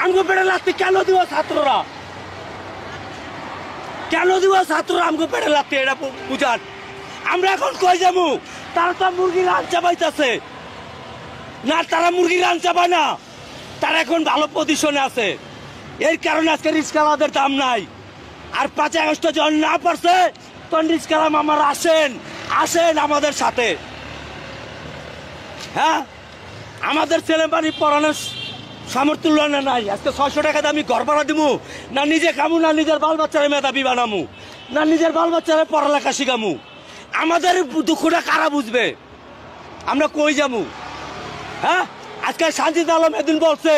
আমগো পেটে লাত্তি কেন দিব ছাত্ররা? কেন দিব ছাত্ররা আমগো পেটে লাত্তি? এটা বুঝান। আমরা এখন কই যাবো? তারা তো মুরগি রান চাপাইতেছে না, তারা মুরগি রান চাপায় না, তারা এখন ভালো পজিশনে আছে। এই কারণে আজকে রিক্সাওয়ালাদের দাম নাই। আর 5 আগস্ট যখন না পারছে তখন রিক্সাওয়ালা মামারা আসেন, আসেন আমাদের সাথে। হ্যাঁ, আমাদের ছেলে বাড়ি পড়ানোর সামর্থ্য নাই। আজকে 600 টাকা আমি ঘর ভাড়া দিব না, নিজে খামু না নিজের বাল বাচ্চারা মেধাবী বানামু, না নিজের বাল বাচ্চারা পড়ালেখা শিখামু? আমাদের দুঃখটা কারা বুঝবে? আমরা কই যাবো? হ্যাঁ, আজকে সাজিদ আলম এদিন বলছে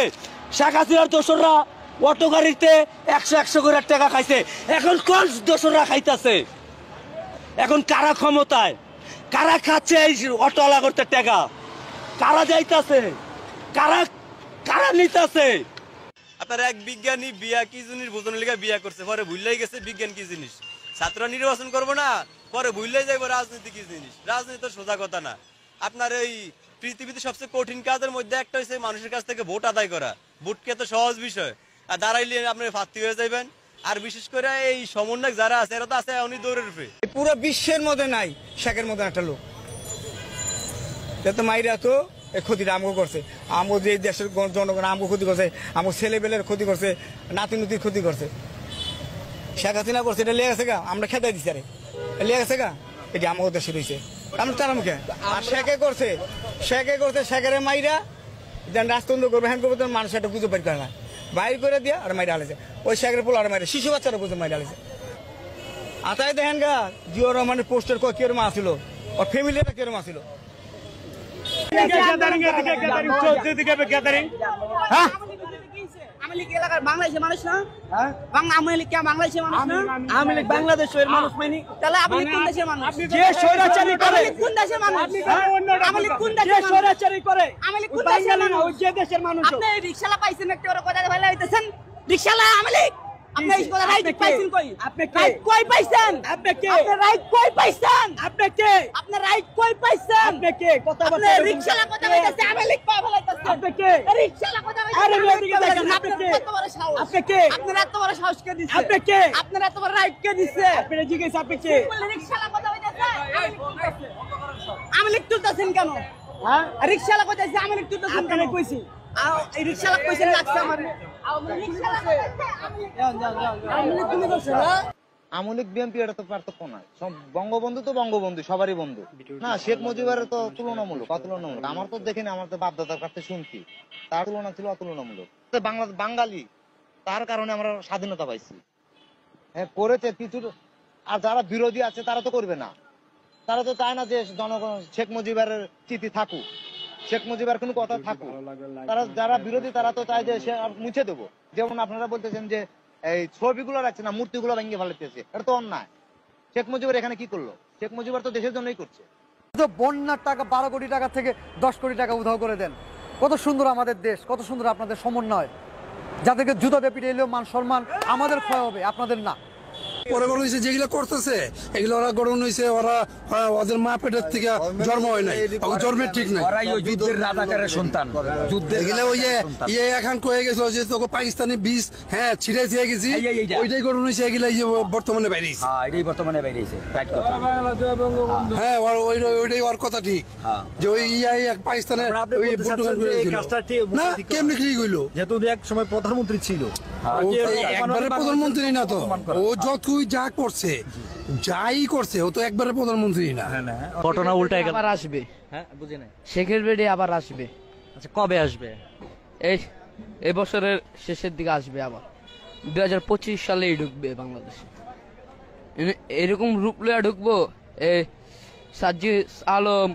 শেখ হাসিনার দোসররা অটো গাড়িতে 100 করে টাকা খাইছে। এখন কোন দোসররা খাইতেছে? এখন কারা ক্ষমতায়, কারা খাচ্ছে এই অটোওয়ালা করতে টাকা? কারা যাইতাছে, কারা কারা নিতেছে? আপনার এক বিজ্ঞানী বিয়া কি জিনিস বোঝানোর লিগে বিয়া করছে, পরে ভুললাই গেছে বিজ্ঞান কি জিনিস। ছাত্ররা নির্বাচন করবো না, পরে ভুললাই যাইবো রাজনীতি কি জিনিস। রাজনীতি তো সোজা কথা না। আপনার এই পৃথিবীতে সবচেয়ে কঠিন কাজের মধ্যে একটা হচ্ছে মানুষের কাছ থেকে ভোট আদায় করা। ভোটকে তো সহজ বিষয়, আর দাঁড়াইলে আপনি ফাত্তি হয়ে যাবেন। আর বিশেষ করে এই সমন্বয়ক যারা আছে এরা তো আছে উনি দৌড়ের উপরে। পুরো বিশ্বের মধ্যে নাই শেখের মধ্যে একটা লোক। মাইরা তো ক্ষতিটা আমগো করছে, আমগো যে দেশের জনগণ আমগো ক্ষতি করছে, আমগো ছেলেবেলের ক্ষতি করছে, নাতি নুতির ক্ষতি করছে। শেখ হাসিনা করছে, এটা লেগে গেছে গা, আমরা খেতে দিচ্ছি। আরে লেগে গেছে গা, এটি আমগো দেশে রয়েছে। আমরা তার মুখে আর শেখে করছে, শেখের মাইরা যেন রাজতন্ত্র করবে, হ্যান করবো, মানুষ একটা বুঝে পারি করে না, বাইর করে দিয়া আর মাইরা হালেছে। ওই শেখের পোলা আর মাইরা শিশু বাচ্চারা বুঝে মাইরা হালেছে। আতাই দেখেন গা জিও রহমানের পোস্টার কিরম আসছিল, ওর ফ্যামিলিটা কিরম আসছিল। বাংলাদেশের মানুষ না, বাংলাদেশের মানুষ মানে তাহলে আপনি কোন দেশের মানুষ? যে স্বৈরাচারী করে, কোন দেশের মানুষ? কোন স্বৈরাচারী করে কোন দেশের মানুষ? যে দেশের মানুষ। আপনি রিকশালা পাইছেন একটা ওর কথা ভালো হইতেছেন। রিকশালা আমলিক আপনি এই কথা রাইট পাইছেন কই? আপনি কে? রাইট কই পাইছেন? আপনি কে? আপনি রাইট কই পাইছেন? আপনি কে? আপনি রাইট কই পাইছেন? আপনি কে? কথা আপনি বলতে রিকশালা কথা কইতাছে আমলিক কই ফলাইতাছেন? আপনি কে? রিকশালা কথা কইতাছে। আরে মেয়েদিকে দেখেন, আপনি কে? কত বড় সাহস? আপনি কে? আপনার এত বড় সাহস কে দিছে? আপনি কে? আপনার এত বড় রাইট কে দিছে? আপনি জিজ্ঞেস আপনি কে? রিকশালা কথা কইতাছে আমলিক তুলতাছেন কেন? হ্যাঁ, রিকশালা কইতাছে আমলিক তুলতাছেন কেন? আপনি কইছি এই রিকশালা কইছেন লাগছে আমার। রিকশালা কইতাছে আমলিক তুমি করছ না? আমলিক বিএনপি এটা তো পার্থক্য না। বঙ্গবন্ধু তো বঙ্গবন্ধু, সবারই বন্ধু না। শেখ মুজিবের তো তুলনামূলক, অতুলনামূলক। আমার তো দেখিনি, আমার তো বাপদাদার কাছে শুনছি, তার তুলনা ছিল অতুলনামূলক। বাংলাদেশ বাঙালি, তার কারণে আমরা স্বাধীনতা পাইছি। হ্যাঁ করেছে কিছু, আর যারা বিরোধী আছে তারা তো করবে না। তারা তো চায় না যে জনগণ শেখ মুজিবের স্মৃতি থাকুক, শেখ মুজিবের কোনো কথা থাকুক। তারা যারা বিরোধী তারা তো চায় যে সে মুছে দেবো। যেমন আপনারা বলতেছেন যে এই ছবিগুলো রাখছে না, মূর্তিগুলো ভেঙে ফেলাইতেছে, এটা তো অন্যায়। শেখ মুজিবের এখানে কি করলো? শেখ মুজিবের তো দেশের জন্যই করছে। বন্যার টাকা 12 কোটি টাকা থেকে 10 কোটি টাকা উধাও করে দেন। কত সুন্দর আমাদের দেশ, কত সুন্দর আপনাদের সমন্বয়। যাদেরকে জুতা দিয়ে পিটে এলেও মান সম্মান আমাদের ক্ষয় হবে, আপনাদের না। পরে গড়ন হয়েছে যেগুলো করতেছে, এগুলো ওরা গড়ন হয়েছে, ওরা ওদের মা পেটের থেকে জন্ম হয় নাই, জন্মের ঠিক নাই। যুদ্ধের রাজাকারের সন্তান, এগুলো ওই যে এখন কয়ে গেছিল যে তোকে পাকিস্তানি বীজ হ্যাঁ ছিড়ে দিয়ে গেছি, ওইটাই গড়ন হয়েছে। এগুলো বর্তমানে বাইরেছে, এটাই বর্তমানে বাইরেছে। হ্যাঁ ওইটাই ওর কথা ঠিক, যে ওই পাকিস্তানের না কেমনি ঠিক হইলো, যেহেতু এক সময় প্রধানমন্ত্রী ছিল। একবারে প্রধানমন্ত্রী না তো, ও যতই যা করছে, যাই করছে, ও তো একবারে প্রধানমন্ত্রী না। ঘটনা উল্টায় গেল। আবার আসবে। হ্যাঁ, বুঝি নাই। শেখের বেডে আবার আসবে। আচ্ছা, কবে আসবে? এই বছরের শেষের দিকে আসবে আবার। 2025 সালেই ঢুকবে বাংলাদেশে। এরকম রূপ লইয়া ঢুকবো, সাজিদ আলম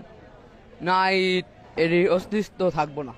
নাইট এর অস্তিত্ব থাকবো না।